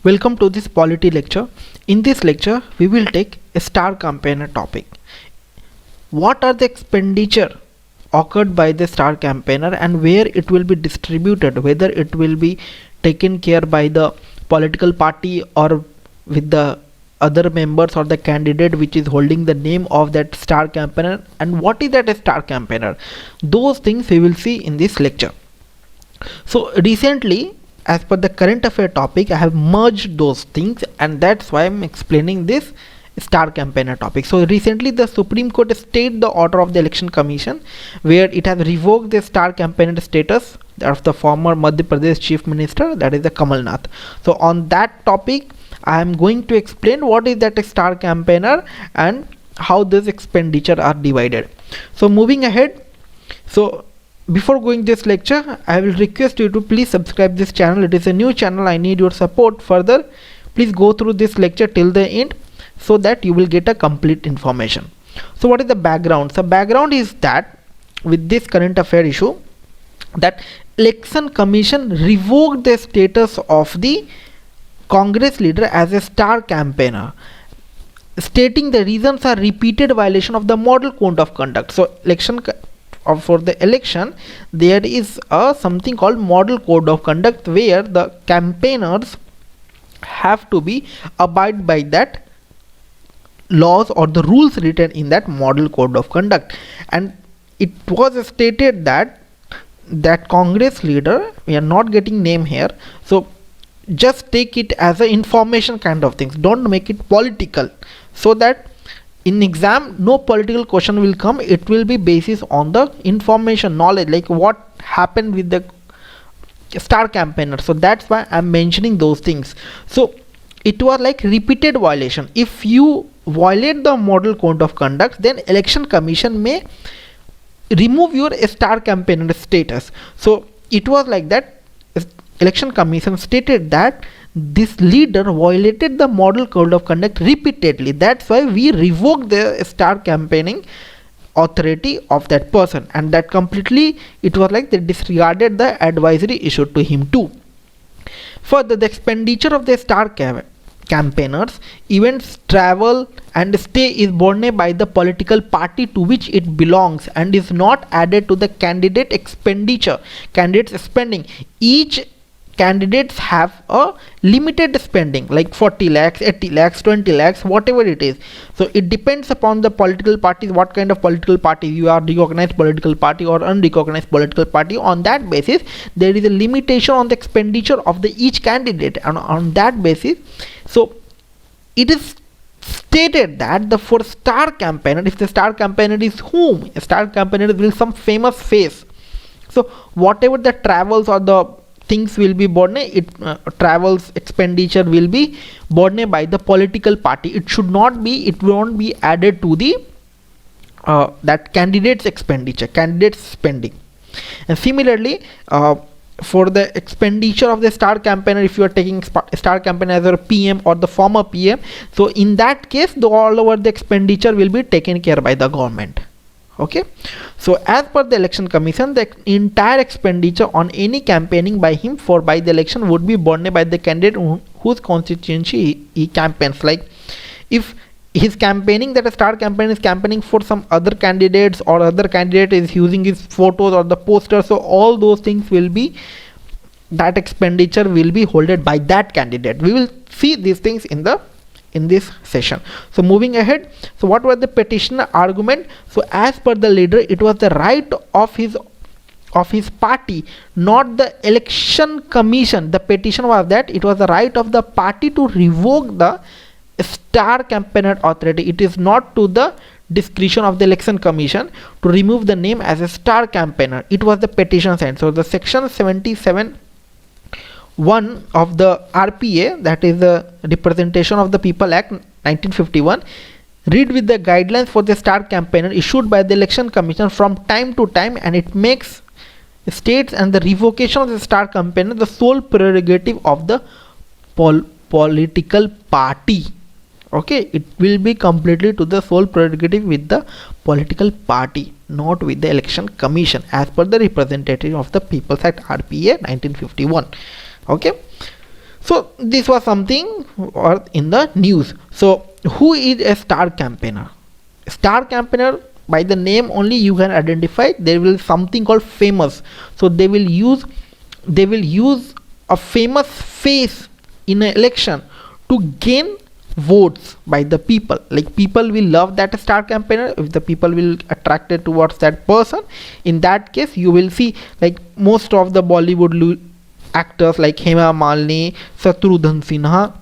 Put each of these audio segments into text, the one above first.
Welcome to this polity lecture. In this lecture, we will take a star campaigner topic. What are the expenditure occurred by the star campaigner and where it will be distributed, whether it will be taken care by the political party or with the other members or the candidate which is holding the name of that star campaigner, and what is that a star campaigner. Those things we will see in this lecture. So recently, as per the current affair topic, I have merged those things, and that's why I'm explaining this star campaigner topic. So recently the Supreme Court stayed the order of the Election Commission where it has revoked the star campaigner status of the former Madhya Pradesh Chief Minister, that is the Kamal Nath. So on that topic I am going to explain what is that a star campaigner and how this expenditure are divided. So moving ahead, so before going this lecture, I will request you to please subscribe this channel. It is a new channel. I need your support further. Please go through this lecture till the end so that you will get a complete information. So what is the background? The background is that with this current affair issue, that Election Commission revoked the status of the Congress leader as a star campaigner, stating the reasons are repeated violation of the model code of conduct. So for the election there is something called model code of conduct where the campaigners have to be abide by that laws or the rules written in that model code of conduct, and it was stated that Congress leader, we are not getting name here, so just take it as a information kind of things, don't make it political, so that in exam no political question will come. It will be basis on the information knowledge, like what happened with the star campaigner. So that's why I'm mentioning those things. So it was like repeated violation. If you violate the model code of conduct, then Election Commission may remove your star campaigner status. So it was like that Election Commission stated that this leader violated the model code of conduct repeatedly. That's why we revoked the star campaigning authority of that person, and that completely it was like they disregarded the advisory issued to him too. Further, the expenditure of the star campaigners, events, travel and stay is borne by the political party to which it belongs and is not added to the candidate expenditure, candidates spending. Each candidates have a limited spending like 40 lakhs, 80 lakhs, 20 lakhs, whatever it is. So it depends upon the political parties, what kind of political party you are, recognized political party or unrecognized political party. On that basis there is a limitation on the expenditure of the each candidate, and on that basis, so it is stated that the for star campaigner, if the star campaigner is whom, a star campaigner will some famous face, so whatever the travels or the things will be borne, travels expenditure will be borne by the political party. It should not be, it won't be added to the that candidate's expenditure, candidate's spending. And similarly, for the expenditure of the star campaigner, if you are taking star campaigner as a PM or the former PM, so in that case all over the expenditure will be taken care by the government. Okay, so as per the Election Commission, the entire expenditure on any campaigning by him for by the election would be borne by the candidate whose constituency he campaigns. Like if his campaigning, that a star campaign is campaigning for some other candidates or other candidate is using his photos or the posters, so all those things will be, that expenditure will be holded by that candidate. We will see these things in this session. So moving ahead, so what was the petitioner argument? So as per the leader, it was the right of his party, not the Election Commission. The petition was that it was the right of the party to revoke the star campaigner authority. It is not to the discretion of the Election Commission to remove the name as a star campaigner. It was the petition signed. So the section 77 1 of the RPA, that is the Representation of the People Act 1951, read with the guidelines for the star campaigner issued by the Election Commission from time to time, and it makes states and the revocation of the star campaigner the sole prerogative of the political party. Okay, it will be completely to the sole prerogative with the political party, not with the Election Commission, as per the Representative of the People's Act RPA 1951. Okay, So this was something or in the news. So who is a star campaigner? Star campaigner, by the name only you can identify, there will something called famous. So they will use a famous face in an election to gain votes by the people. Like people will love that star campaigner if the people will attracted towards that person. In that case you will see like most of the Bollywood actors like Hema Malini, Shatrughan Sinha,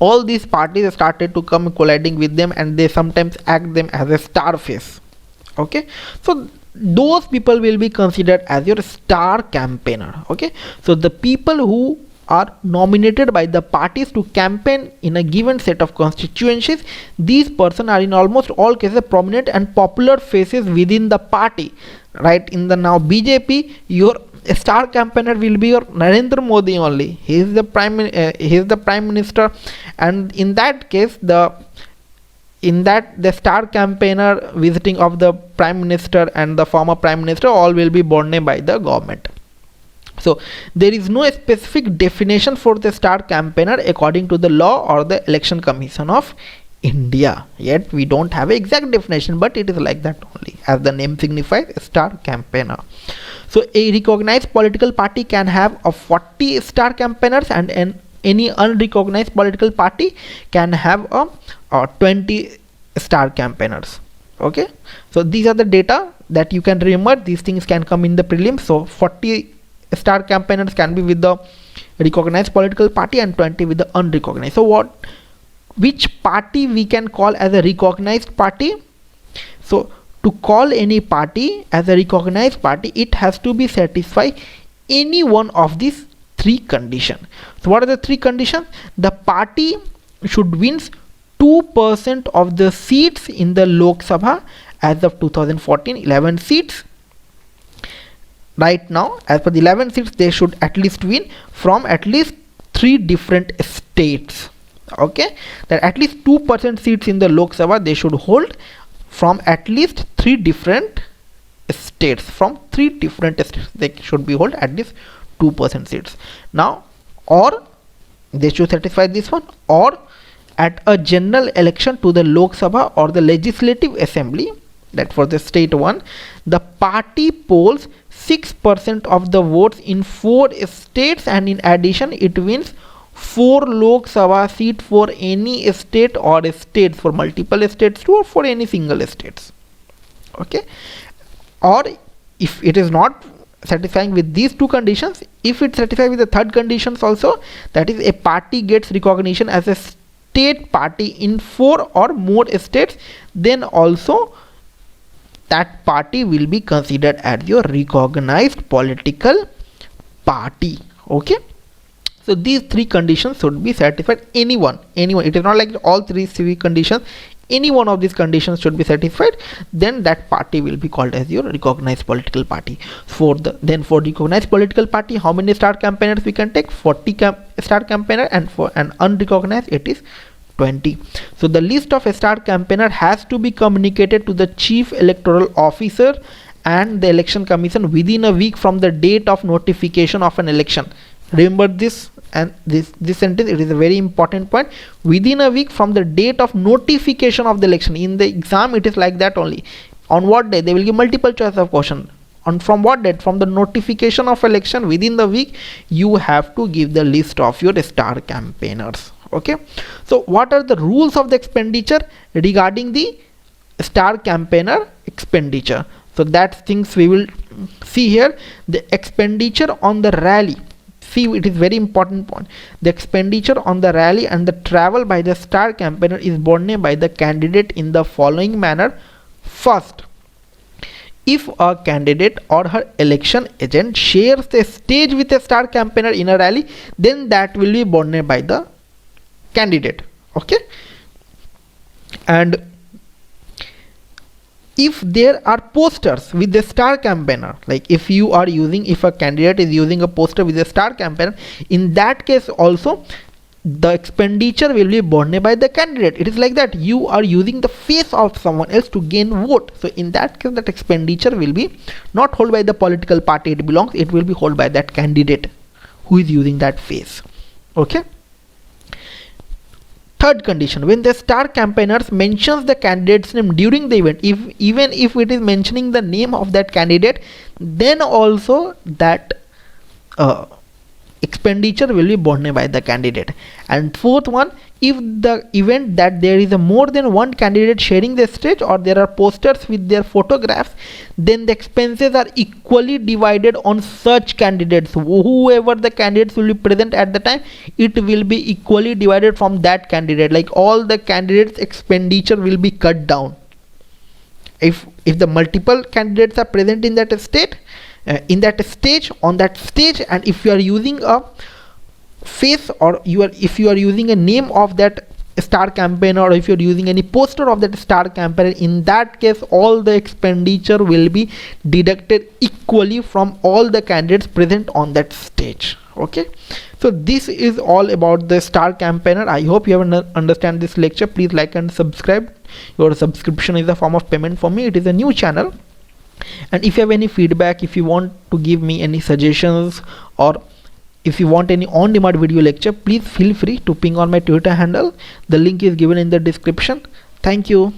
all these parties started to come colliding with them, and they sometimes act them as a star face. Okay, so those people will be considered as your star campaigner. Okay, so the people who are nominated by the parties to campaign in a given set of constituencies, these persons are in almost all cases prominent and popular faces within the party. Right, in the now BJP, your star campaigner will be your Narendra Modi only. He is the prime minister, and in that case the star campaigner visiting of the prime minister and the former prime minister all will be borne by the government. So there is no specific definition for the star campaigner according to the law or the Election Commission of India. Yet we don't have an exact definition, but it is like that only, as the name signifies, star campaigner. So a recognized political party can have a 40 star campaigners, and any unrecognized political party can have a 20 star campaigners. Okay, so these are the data that you can remember. These things can come in the prelims. So 40 star campaigners can be with the recognized political party and 20 with the unrecognized. So which party we can call as a recognized party? So to call any party as a recognized party, it has to be satisfy any one of these three conditions. So what are the three conditions? The party should win 2% of the seats in the Lok Sabha. As of 2014, 11 seats. Right now, as per the 11 seats, they should at least win from at least 3 different states. Okay, that at least 2% seats in the Lok Sabha they should hold from at least 3 different states. From 3 different states they should be hold at least 2% seats. Now, or they should satisfy this one, or at a general election to the Lok Sabha or the Legislative Assembly, that for the state one, the party polls 6% of the votes in 4 states, and in addition it wins 4 Lok Sabha seat for any state or states, for multiple states too, or for any single states. Okay, or if it is not satisfying with these 2 conditions, if it satisfies with the third conditions also, that is a party gets recognition as a state party in 4 or more states, then also that party will be considered as your recognized political party. Okay, so these 3 conditions should be satisfied. Anyone, it is not like all 3 conditions, any one of these conditions should be satisfied, then that party will be called as your recognized political party. For recognized political party, how many star campaigners we can take? 40 star campaigner, and for an unrecognized it is 20. So the list of a star campaigner has to be communicated to the Chief Electoral Officer and the Election Commission within a week from the date of notification of an election. Remember this, and this sentence, it is a very important point. Within a week from the date of notification of the election. In the exam it is like that only. On what day? They will give multiple choice of question. On from what date? From the notification of election, within the week you have to give the list of your star campaigners. Okay, so what are the rules of the expenditure regarding the star campaigner expenditure? So that things we will see here. The expenditure on the rally, see, it is very important point. The expenditure on the rally and the travel by the star campaigner is borne by the candidate in the following manner. First, if a candidate or her election agent shares the stage with a star campaigner in a rally, then that will be borne by the candidate. Okay, and if there are posters with the star campaigner, like if a candidate is using a poster with a star campaigner, in that case also the expenditure will be borne by the candidate. It is like that, you are using the face of someone else to gain vote. So in that case that expenditure will be not held by the political party it belongs, it will be held by that candidate who is using that face. Okay. Third condition, when the star campaigners mentions the candidate's name during the event, even if it is mentioning the name of that candidate, then also that expenditure will be borne by the candidate. And fourth one, if the event that there is a more than one candidate sharing the stage, or there are posters with their photographs, then the expenses are equally divided on such candidates. Whoever the candidates will be present at the time, it will be equally divided from that candidate. Like all the candidates expenditure will be cut down. If the multiple candidates are present in that state, in that stage, on that stage, and if you are using a face, or if you are using a name of that star campaigner, or if you are using any poster of that star campaigner, in that case all the expenditure will be deducted equally from all the candidates present on that stage. Okay, so this is all about the star campaigner. I hope you have understand this lecture. Please like and subscribe. Your subscription is a form of payment for me. It is a new channel. And if you have any feedback, if you want to give me any suggestions, or if you want any on-demand video lecture, please feel free to ping on my Twitter handle. The link is given in the description. Thank you.